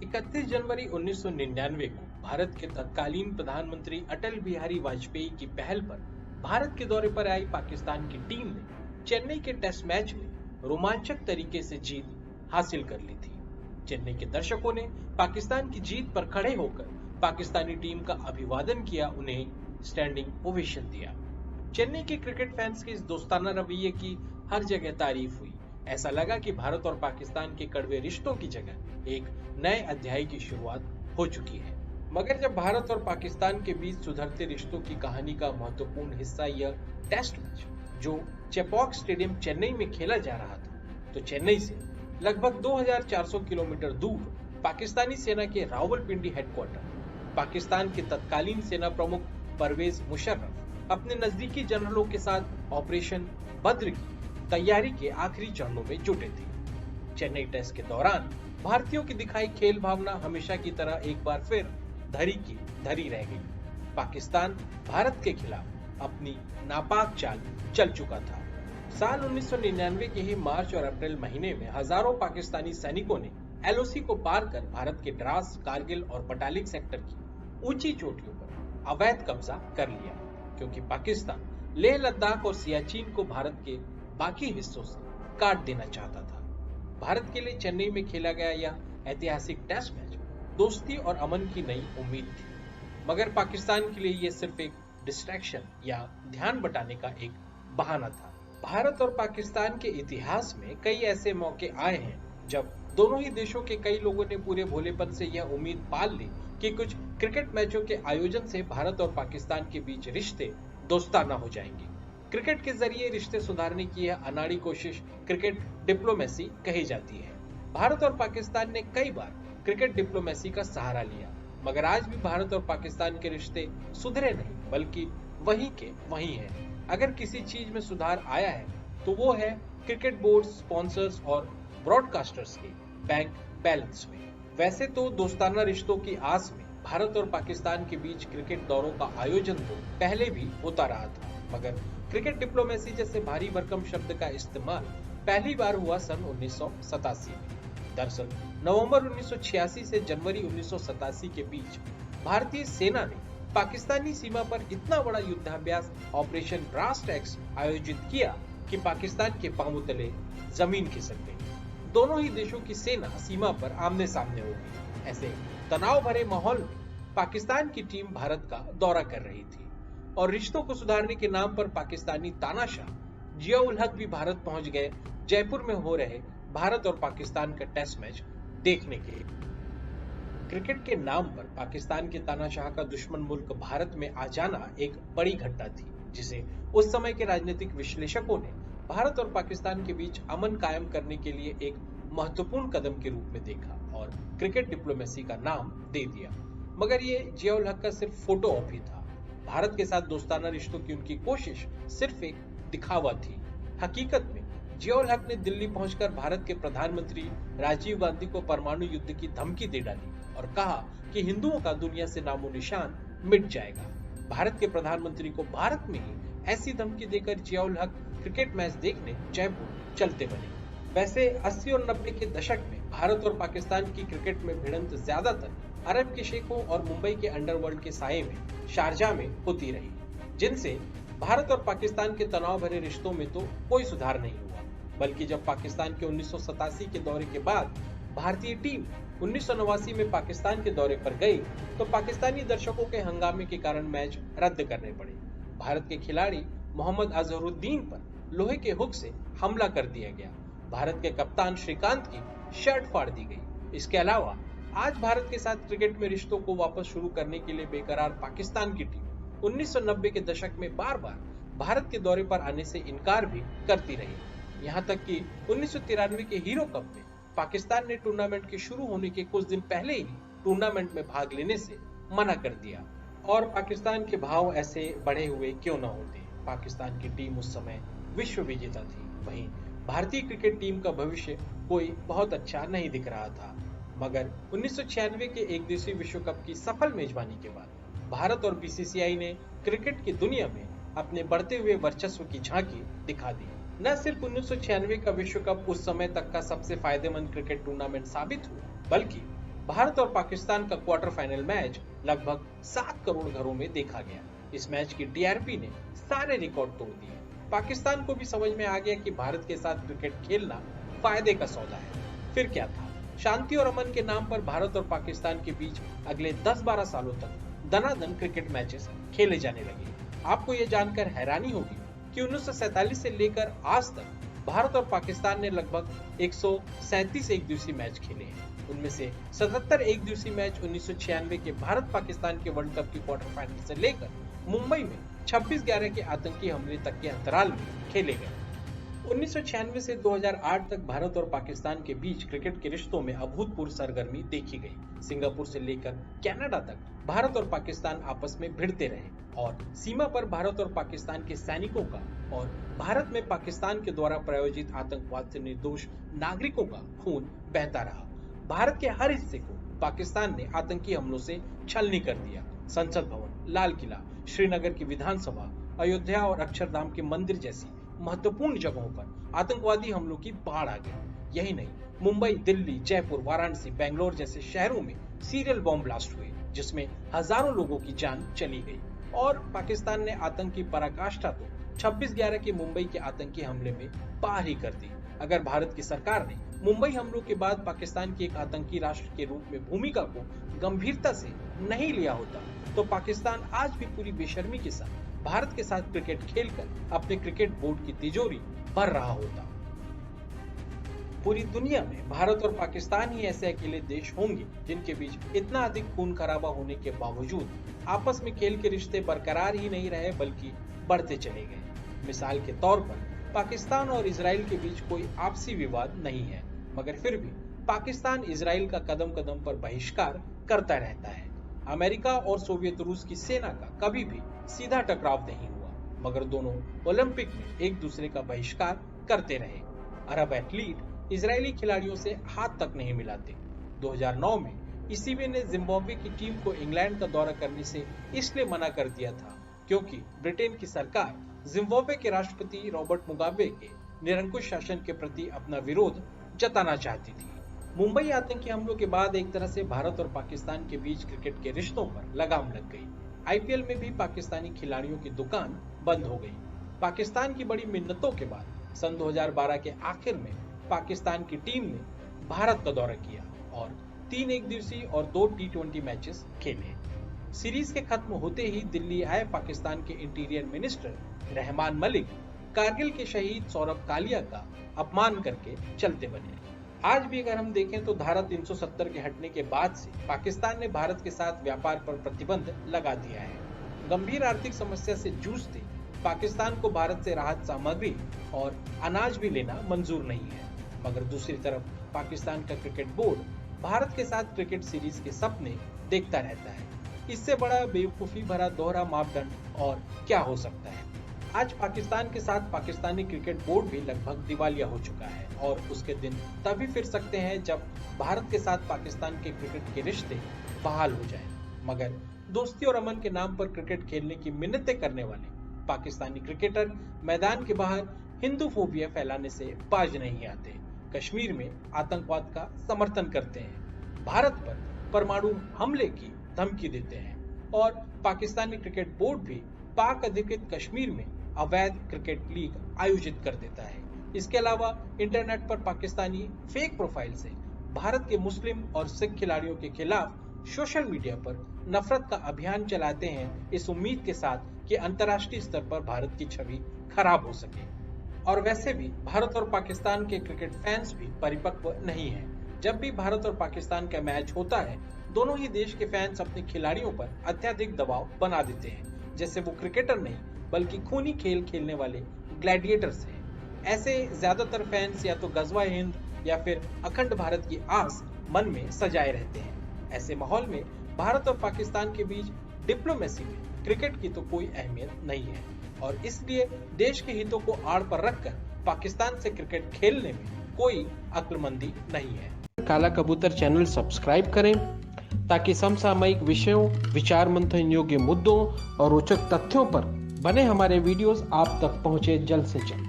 31 जनवरी 1999 को भारत के तत्कालीन प्रधानमंत्री अटल बिहारी वाजपेयी की पहल पर भारत के दौरे पर आई पाकिस्तान की टीम ने चेन्नई के टेस्ट मैच में रोमांचक तरीके से जीत हासिल कर ली थी। चेन्नई के दर्शकों ने पाकिस्तान की जीत पर खड़े होकर पाकिस्तानी टीम का अभिवादन किया, उन्हें स्टैंडिंग ओवेशन दिया। चेन्नई के क्रिकेट फैंस के इस दोस्ताना रवैये की हर जगह तारीफ हुई। ऐसा लगा कि भारत और पाकिस्तान के कड़वे रिश्तों की जगह एक नए अध्याय की शुरुआत हो चुकी है। मगर जब भारत और पाकिस्तान के बीच सुधरते रिश्तों की कहानी का महत्वपूर्ण हिस्सा यह टेस्ट मैच जो चेपॉक स्टेडियम चेन्नई में खेला जा रहा था, तो चेन्नई से लगभग 2400 किलोमीटर दूर पाकिस्तानी सेना के रावलपिंडी हेडक्वार्टर पाकिस्तान के तत्कालीन सेना प्रमुख परवेज मुशर्रफ अपने नजदीकी जनरलों के साथ ऑपरेशन बद्र की तैयारी के आखिरी चरणों में जुटे थे। चेन्नई टेस्ट के दौरान भारतीयों की दिखाई खेल भावना हमेशा की तरह एक बार फिर धरी की धरी रह गई। पाकिस्तान भारत के खिलाफ अपनी नापाक चाल चल चुका था। साल 1999 के ही मार्च और अप्रैल महीने में हजारों पाकिस्तानी सैनिकों ने एलओसी को पार कर भारत के द्रास, कारगिल और पटालिक सेक्टर की ऊंची चोटियों पर अवैध कब्जा कर लिया, क्योंकि पाकिस्तान लेह लद्दाख और सियाचिन को भारत के बाकी हिस्सों से काट देना चाहता था। भारत के लिए चेन्नई में खेला गया यह ऐतिहासिक टेस्ट मैच दोस्ती और अमन की नई उम्मीद थी, मगर पाकिस्तान के लिए यह सिर्फ एक डिस्ट्रैक्शन या ध्यान बटाने का एक बहाना था। भारत और पाकिस्तान के इतिहास में कई ऐसे मौके आए हैं जब दोनों ही देशों के कई लोगों ने पूरे भोलेपन से यह उम्मीद पाल ली कि कुछ क्रिकेट मैचों के आयोजन से भारत और पाकिस्तान के बीच रिश्ते दोस्ताना हो जाएंगे। क्रिकेट के जरिए रिश्ते सुधारने की यह अनाड़ी कोशिश क्रिकेट डिप्लोमेसी कही जाती है। भारत और पाकिस्तान ने कई बार क्रिकेट डिप्लोमेसी का सहारा लिया, मगर आज भी भारत और पाकिस्तान के रिश्ते सुधरे नहीं, बल्कि वहीं के वहीं हैं। अगर किसी चीज में सुधार आया है तो वो है क्रिकेट बोर्ड, स्पॉन्सर्स और ब्रॉडकास्टर्स के बैंक बैलेंस में। वैसे तो दोस्ताना रिश्तों की आस में भारत और पाकिस्तान के बीच क्रिकेट दौरों का आयोजन तो पहले भी होता रहा था, मगर क्रिकेट डिप्लोमेसी जैसे भारी भरकम शब्द का इस्तेमाल पहली बार हुआ सन 1987 में। दरअसल नवंबर 1986 से जनवरी 1987 के बीच भारतीय सेना ने पाकिस्तानी सीमा पर इतना बड़ा युद्धाभ्यास ऑपरेशन ब्रास्ट एक्स आयोजित किया कि पाकिस्तान के पांवों तले जमीन खिसक गई। दोनों ही देशों की सेना सीमा पर आमने सामने हो गई। ऐसे तनाव भरे माहौल में पाकिस्तान की टीम भारत का दौरा कर रही थी और रिश्तों को सुधारने के नाम पर पाकिस्तानी तानाशाह जियाउल हक भी भारत पहुंच गए, जयपुर में हो रहे भारत और पाकिस्तान का टेस्ट मैच देखने के लिए। क्रिकेट के नाम पर पाकिस्तान के तानाशाह का दुश्मन मुल्क भारत में आ जाना एक बड़ी घटना थी, जिसे उस समय के राजनीतिक विश्लेषकों ने भारत और पाकिस्तान के बीच अमन कायम करने के लिए एक महत्वपूर्ण कदम के रूप में देखा और क्रिकेट डिप्लोमेसी का नाम दे दिया। मगर ये जियाउल हक का सिर्फ फोटो ऑप ही था। भारत के साथ दोस्ताना रिश्तों की उनकी कोशिश सिर्फ एक दिखावा थी। हकीकत में जियाउल हक ने दिल्ली पहुंचकर भारत के प्रधानमंत्री राजीव गांधी को परमाणु युद्ध की धमकी दे डाली और कहा कि हिंदुओं का दुनिया से नामो निशान मिट जाएगा। भारत के प्रधानमंत्री को भारत में ही ऐसी धमकी देकर जियाउल हक क्रिकेट मैच देखने जयपुर चलते बने। वैसे 80 और 90 के दशक में भारत और पाकिस्तान की क्रिकेट में भिड़ंत ज्यादातर अरब के शेखों और मुंबई के अंडरवर्ल्ड के साये में शारजाह में होती रही, जिनसे भारत और पाकिस्तान के तनाव भरे रिश्तों में तो कोई सुधार नहीं हुआ, बल्कि जब पाकिस्तान के 1987 के दौरे के बाद भारतीय टीम 1989 में पाकिस्तान के दौरे पर गई तो पाकिस्तानी दर्शकों के हंगामे के कारण मैच रद्द करने पड़े। भारत के खिलाड़ी मोहम्मद अजहरुद्दीन पर लोहे के हुक से हमला कर दिया गया। भारत के कप्तान श्रीकांत की शर्ट फाड़ दी गई। इसके अलावा आज भारत के साथ क्रिकेट में रिश्तों को वापस शुरू करने के लिए बेकरार पाकिस्तान की टीम 1990 के दशक में बार बार भारत के दौरे पर आने से इनकार भी करती रही। यहाँ तक कि 1993 के हीरो कप में पाकिस्तान ने टूर्नामेंट के शुरू होने के कुछ दिन पहले ही टूर्नामेंट में भाग लेने से मना कर दिया। और पाकिस्तान के भाव ऐसे बढ़े हुए क्यों न होते। पाकिस्तान की टीम उस समय विश्व विजेता थी, वहीं भारतीय क्रिकेट टीम का भविष्य कोई बहुत अच्छा नहीं दिख रहा था। मगर 1996 के एक दिवसीय विश्व कप की सफल मेजबानी के बाद भारत और बीसीसीआई ने क्रिकेट की दुनिया में अपने बढ़ते हुए वर्चस्व की झांकी दिखा दी। न सिर्फ 1996 का विश्व कप उस समय तक का सबसे फायदेमंद क्रिकेट टूर्नामेंट साबित हुआ, बल्कि भारत और पाकिस्तान का क्वार्टर फाइनल मैच लगभग 7 करोड़ घरों में देखा गया। इस मैच की टीआरपी ने सारे रिकॉर्ड तोड़ दिए। पाकिस्तान को भी समझ में आ गया कि भारत के साथ क्रिकेट खेलना फायदे का सौदा है। फिर क्या था, शांति और अमन के नाम पर भारत और पाकिस्तान के बीच अगले 10-12 सालों तक दनादन क्रिकेट मैचेस खेले जाने लगे। आपको ये जानकर हैरानी होगी कि 1947 से लेकर आज तक भारत और पाकिस्तान ने लगभग 137 एक दिवसीय मैच खेले हैं। उनमें से 77 एक दिवसीय मैच 1996 के भारत पाकिस्तान के वर्ल्ड कप की क्वार्टर फाइनल से लेकर मुंबई में 26/11 के आतंकी हमले तक के अंतराल में खेले गए। 1996 से 2008 तक भारत और पाकिस्तान के बीच क्रिकेट के रिश्तों में अभूतपूर्व सरगर्मी देखी गई। सिंगापुर से लेकर कनाडा तक भारत और पाकिस्तान आपस में भिड़ते रहे और सीमा पर भारत और पाकिस्तान के सैनिकों का और भारत में पाकिस्तान के द्वारा प्रायोजित आतंकवाद से निर्दोष नागरिकों का खून बहता रहा। भारत के हर हिस्से को पाकिस्तान ने आतंकी हमलों से छलनी कर दिया। संसद भवन, लाल किला, श्रीनगर की विधानसभा, अयोध्या और अक्षरधाम के मंदिर जैसी महत्वपूर्ण जगहों पर आतंकवादी हमलों की बाढ़ आ गई। यही नहीं, मुंबई, दिल्ली, जयपुर, वाराणसी, बेंगलोर जैसे शहरों में सीरियल बॉम्ब ब्लास्ट हुए, जिसमें हजारों लोगों की जान चली गई। और पाकिस्तान ने आतंकी पराकाष्ठा तो 26/11 के मुंबई के आतंकी हमले में पार ही कर दी। अगर भारत की सरकार ने मुंबई हमलों के बाद पाकिस्तान की एक आतंकी राष्ट्र के रूप में भूमिका को गंभीरता से नहीं लिया होता, तो पाकिस्तान आज भी पूरी बेशर्मी के साथ भारत के साथ क्रिकेट खेलकर अपने क्रिकेट बोर्ड की तिजोरी भर रहा होता। पूरी दुनिया में भारत और पाकिस्तान ही ऐसे अकेले देश होंगे जिनके बीच इतना अधिक खून खराबा होने के बावजूद आपस में खेल के रिश्ते बरकरार ही नहीं रहे बल्कि बढ़ते चले गए। मिसाल के तौर पर पाकिस्तान और इजराइल के बीच कोई आपसी विवाद नहीं है, मगर फिर भी पाकिस्तान इजराइल का कदम कदम पर बहिष्कार करता रहता है। अमेरिका और सोवियत रूस की सेना का कभी भी सीधा टकराव नहीं हुआ, मगर दोनों ओलंपिक में एक दूसरे का बहिष्कार करते रहे। अरब एथलीट इजरायली खिलाड़ियों से हाथ तक नहीं मिलाते। 2009 में ईसीबी ने जिम्बाब्वे की टीम को इंग्लैंड का दौरा करने से इसलिए मना कर दिया था क्योंकि ब्रिटेन की सरकार जिम्बाब्वे के राष्ट्रपति रॉबर्ट मुगाबे के निरंकुश शासन के प्रति अपना विरोध जताना चाहती थी। मुंबई आतंकी हमलों के बाद एक तरह से भारत और पाकिस्तान के बीच क्रिकेट के रिश्तों पर लगाम लग गई। आईपीएल में भी पाकिस्तानी खिलाड़ियों की दुकान बंद हो गई। पाकिस्तान की बड़ी मिन्नतों के बाद सन 2012 के आखिर में पाकिस्तान की टीम ने भारत का दौरा किया और 3 एक दिवसीय और 2 T20 मैचेस खेले। सीरीज के खत्म होते ही दिल्ली आए पाकिस्तान के इंटीरियर मिनिस्टर रहमान मलिक कारगिल के शहीद सौरभ कालिया का अपमान करके चलते बने। आज भी अगर हम देखें तो धारा 370 के हटने के बाद से पाकिस्तान ने भारत के साथ व्यापार पर प्रतिबंध लगा दिया है। गंभीर आर्थिक समस्या से जूझते पाकिस्तान को भारत से राहत सामग्री और अनाज भी लेना मंजूर नहीं है, मगर दूसरी तरफ पाकिस्तान का क्रिकेट बोर्ड भारत के साथ क्रिकेट सीरीज के सपने देखता रहता है। इससे बड़ा बेवकूफी भरा दोहरा मापदंड और क्या हो सकता है। आज पाकिस्तान के साथ पाकिस्तानी क्रिकेट बोर्ड भी लगभग दिवालिया हो चुका है और उसके दिन तभी फिर सकते हैं जब भारत के साथ पाकिस्तान के क्रिकेट के रिश्ते बहाल हो जाएं। मगर दोस्ती और अमन के नाम पर क्रिकेट खेलने की मिन्नतें करने वाले पाकिस्तानी क्रिकेटर मैदान के बाहर हिंदू फोबिया फैलाने से बाज नहीं आते। कश्मीर में आतंकवाद का समर्थन करते हैं, भारत पर परमाणु हमले की धमकी देते हैं और पाकिस्तानी क्रिकेट बोर्ड भी पाक अधिकृत कश्मीर में अवैध क्रिकेट लीग आयोजित कर देता है। इसके अलावा इंटरनेट पर पाकिस्तानी फेक प्रोफाइल से भारत के मुस्लिम और सिख खिलाड़ियों के खिलाफ सोशल मीडिया पर नफरत का अभियान चलाते हैं, इस उम्मीद के साथ कि अंतर्राष्ट्रीय स्तर पर भारत की छवि खराब हो सके। और वैसे भी भारत और पाकिस्तान के क्रिकेट फैंस भी परिपक्व नहीं है। जब भी भारत और पाकिस्तान का मैच होता है, दोनों ही देश के फैंस अपने खिलाड़ियों पर अत्यधिक दबाव बना देते हैं, जैसे वो क्रिकेटर नहीं बल्कि खूनी खेल खेलने वाले ग्लैडिएटर्स हैं। ऐसे ज्यादातर फैंस या तो गजवा हिंद या फिर अखंड भारत की आस मन में सजाए रहते हैं। ऐसे माहौल में भारत और पाकिस्तान के बीच डिप्लोमेसी में क्रिकेट की तो कोई अहमियत नहीं है और इसलिए देश के हितों को आड़ पर रखकर पाकिस्तान से क्रिकेट खेलने में कोई अक्लमंदी नहीं है। काला कबूतर चैनल सब्सक्राइब करें ताकि समसामयिक विषयों, विचार मंथन योग्य मुद्दों और रोचक तथ्यों पर बने हमारे वीडियोस आप तक पहुंचे जल्द से जल्द।